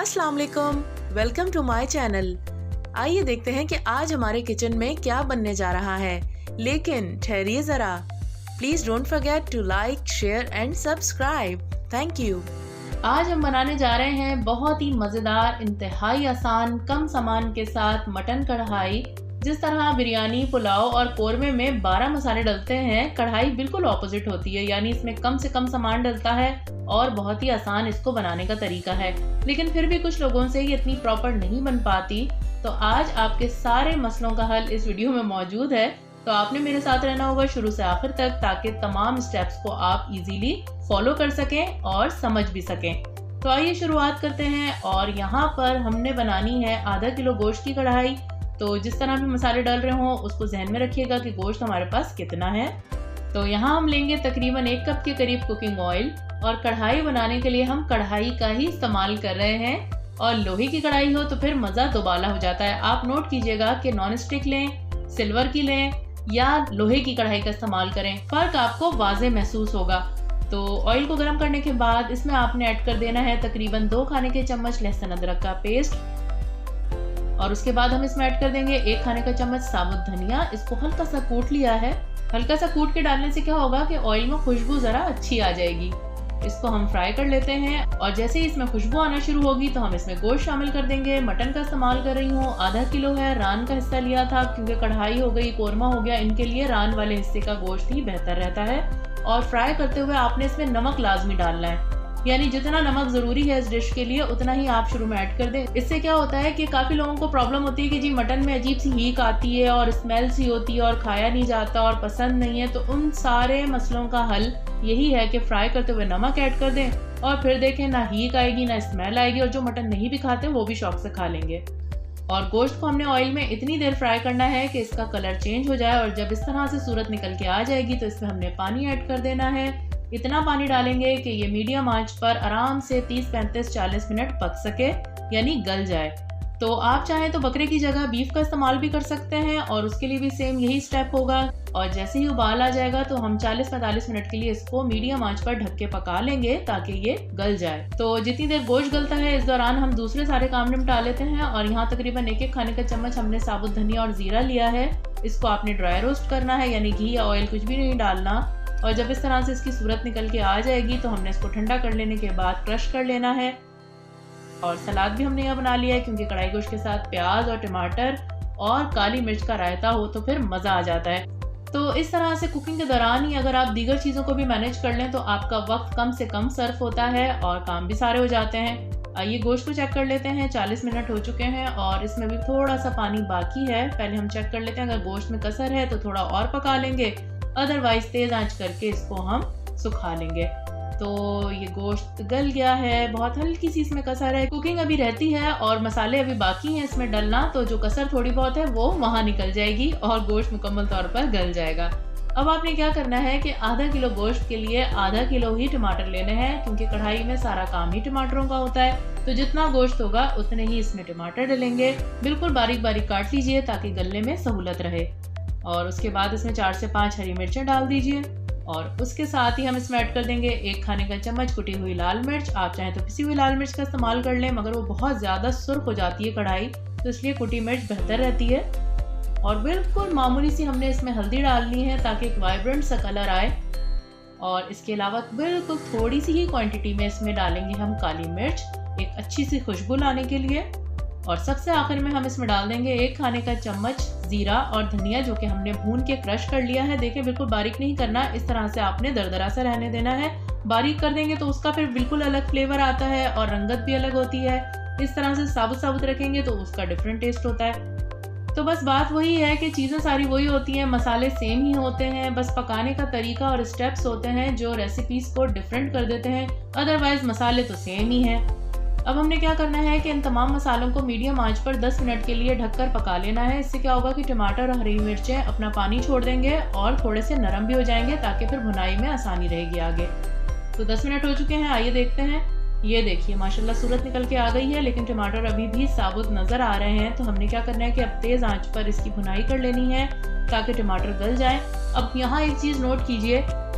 अस्सलाम वालेकुम, welcome to my channel. आइए देखते हैं कि आज हमारे किचन में क्या बनने जा रहा है, लेकिन ठहरिए ज़रा। Please don't forget to like, share and subscribe. Thank you. आज हम बनाने जा रहे हैं बहुत ही मज़ेदार, इंतहाई आसान, कम सामान के साथ मटन कढ़ाई। जिस तरह बिरयानी, पुलाव और कोरमे में 12 मसाले डलते हैं, कढ़ाई बिल्कुल ऑपोजिट होती है, यानी इसमें कम से कम सामान डलता है और बहुत ही आसान इसको बनाने का तरीका है। लेकिन फिर भी कुछ लोगों से ये इतनी प्रॉपर नहीं बन पाती। तो आज आपके सारे मसलों का हल इस वीडियो में मौजूद है, तो आपने मेरे साथ रहना होगा शुरू से आखिर तक, ताकि तमाम स्टेप्स को आप इजीली फॉलो कर सकें और समझ भी सकें। तो आइए शुरुआत करते हैं। और यहाँ पर हमने बनानी है आधा किलो गोश्त की कढ़ाई। तो जिस तरह भी मसाले डाल रहे हों उसको जहन में रखिएगा कि गोश्त हमारे पास कितना है। तो यहाँ हम लेंगे तकरीबन 1 कप के करीब कुकिंग ऑयल, और कढ़ाई बनाने के लिए हम कढ़ाई का ही इस्तेमाल कर रहे हैं। और लोहे की कढ़ाई हो तो फिर मज़ा दोबाला हो जाता है। आप नोट कीजिएगा कि नॉन स्टिक लें, सिल्वर की लें या लोहे की कढ़ाई का इस्तेमाल करें, फ़र्क आपको वाज़े महसूस होगा। तो ऑयल को गर्म करने के बाद इसमें आपने ऐड कर देना है तकरीबन 2 खाने के चम्मच लहसुन अदरक का पेस्ट, और उसके बाद हम इसमें ऐड कर देंगे 1 खाने का चम्मच साबुत धनिया। इसको हल्का सा कूट लिया है। हल्का सा कूट के डालने से क्या होगा कि ऑयल में खुशबू ज़रा अच्छी आ जाएगी। इसको हम फ्राई कर लेते हैं, और जैसे ही इसमें खुशबू आना शुरू होगी तो हम इसमें गोश्त शामिल कर देंगे। मटन का इस्तेमाल कर रही हूँ, आधा किलो है। रान का हिस्सा लिया था क्योंकि कढ़ाई हो गई, कोरमा हो गया, इनके लिए रान वाले हिस्से का गोश्त ही बेहतर रहता है। और फ्राई करते हुए आपने इसमें नमक लाजमी डालना है, यानी जितना नमक ज़रूरी है इस डिश के लिए उतना ही आप शुरू में ऐड कर दें। इससे क्या होता है कि काफ़ी लोगों को प्रॉब्लम होती है कि जी मटन में अजीब सी हीक आती है और स्मेल सी होती है और खाया नहीं जाता और पसंद नहीं है। तो उन सारे मसलों का हल यही है कि फ्राई करते हुए नमक ऐड कर दें, और फिर देखें ना हीक आएगी ना स्मेल आएगी, और जो मटन नहीं भी खाते वो भी शौक से खा लेंगे। और गोश्त को हमने ऑयल में इतनी देर फ्राई करना है कि इसका कलर चेंज हो जाए, और जब इस तरह से सूरत निकल के आ जाएगी तो इसमें हमने पानी ऐड कर देना है। इतना पानी डालेंगे कि ये मीडियम आंच पर आराम से 30, 35, 40 मिनट पक सके, यानी गल जाए। तो आप चाहें तो बकरे की जगह बीफ का इस्तेमाल भी कर सकते हैं, और उसके लिए भी सेम यही स्टेप होगा। और जैसे ही उबाल आ जाएगा तो हम 40-45 मिनट के लिए इसको मीडियम आंच पर ढक के पका लेंगे ताकि ये गल जाए। तो जितनी देर गोश्त गलता है इस दौरान हम दूसरे सारे काम निपटा लेते हैं। और यहाँ तकरीबन 1-1 खाने का चम्मच हमने साबुत धनिया और जीरा लिया है। इसको आपने ड्राई रोस्ट करना है, यानी घी या ऑयल कुछ भी नहीं डालना। और जब इस तरह से इसकी सूरत निकल के आ जाएगी तो हमने इसको ठंडा कर लेने के बाद क्रश कर लेना है। और सलाद भी हमने यहाँ बना लिया है, क्योंकि कढ़ाई गोश्त के साथ प्याज और टमाटर और काली मिर्च का रायता हो तो फिर मज़ा आ जाता है। तो इस तरह से कुकिंग के दौरान ही अगर आप दीगर चीज़ों को भी मैनेज कर लें तो आपका वक्त कम से कम सर्फ होता है और काम भी सारे हो जाते हैं। आइए गोश्त को चेक कर लेते हैं। 40 मिनट हो चुके हैं और इसमें भी थोड़ा सा पानी बाकी है। पहले हम चेक कर लेते हैं, अगर गोश्त में कसर है तो थोड़ा और पका लेंगे, अदरवाइज तेज आंच करके इसको हम सुखा लेंगे। तो ये गोश्त गल गया है, बहुत हल्की सी इसमें कसर है, कुकिंग अभी रहती है और मसाले अभी बाकी हैं इसमें डलना, तो जो कसर थोड़ी बहुत है वो वहाँ निकल जाएगी और गोश्त मुकम्मल तौर पर गल जाएगा। अब आपने क्या करना है कि आधा किलो गोश्त के लिए आधा किलो ही टमाटर लेने हैं, क्योंकि कढ़ाई में सारा काम ही टमाटरों का होता है। तो जितना गोश्त होगा उतने ही इसमें टमाटर डलेंगे। बिल्कुल बारीक बारीक काट लीजिए ताकि गलने में सहूलत रहे। और उसके बाद इसमें 4 से 5 हरी मिर्चें डाल दीजिए, और उसके साथ ही हम इसमें ऐड कर देंगे 1 खाने का चम्मच कुटी हुई लाल मिर्च। आप चाहें तो पिसी हुई लाल मिर्च का इस्तेमाल कर लें, मगर वो बहुत ज़्यादा सुर्ख हो जाती है कढ़ाई, तो इसलिए कुटी मिर्च बेहतर रहती है। और बिल्कुल मामूली सी हमने इसमें हल्दी डालनी है ताकि एक वाइब्रेंट सा कलर आए। और इसके अलावा बिल्कुल थोड़ी सी ही क्वांटिटी में इसमें डालेंगे हम काली मिर्च, एक अच्छी सी खुशबू लाने के लिए। और सबसे आखिर में हम इसमें डाल देंगे 1 खाने का चम्मच जीरा और धनिया, जो कि हमने भून के क्रश कर लिया है। देखिए बिल्कुल बारीक नहीं करना, इस तरह से आपने दरदरा सा रहने देना है। बारीक कर देंगे तो उसका फिर बिल्कुल अलग फ्लेवर आता है और रंगत भी अलग होती है। इस तरह से साबुत साबुत रखेंगे तो उसका डिफरेंट टेस्ट होता है। तो बस बात वही है कि चीज़ें सारी वही होती हैं, मसाले सेम ही होते हैं, बस पकाने का तरीका और स्टेप्स होते हैं जो रेसिपीज़ को डिफरेंट कर देते हैं, अदरवाइज मसाले तो सेम ही हैं। अब हमने क्या करना है कि इन तमाम मसालों को मीडियम आंच पर 10 मिनट के लिए ढककर पका लेना है। इससे क्या होगा कि टमाटर और हरी मिर्चें अपना पानी छोड़ देंगे और थोड़े से नरम भी हो जाएंगे, ताकि फिर भुनाई में आसानी रहेगी आगे। तो 10 मिनट हो चुके हैं, आइए देखते हैं। ये देखिए माशाल्लाह सूरत निकल के आ गई है, लेकिन टमाटर अभी भी साबुत नज़र आ रहे हैं। तो हमने क्या करना है कि अब तेज़ आंच पर इसकी भुनाई कर लेनी है ताकि टमाटर गल जाए। अब यहाँ एक चीज़ नोट कीजिए,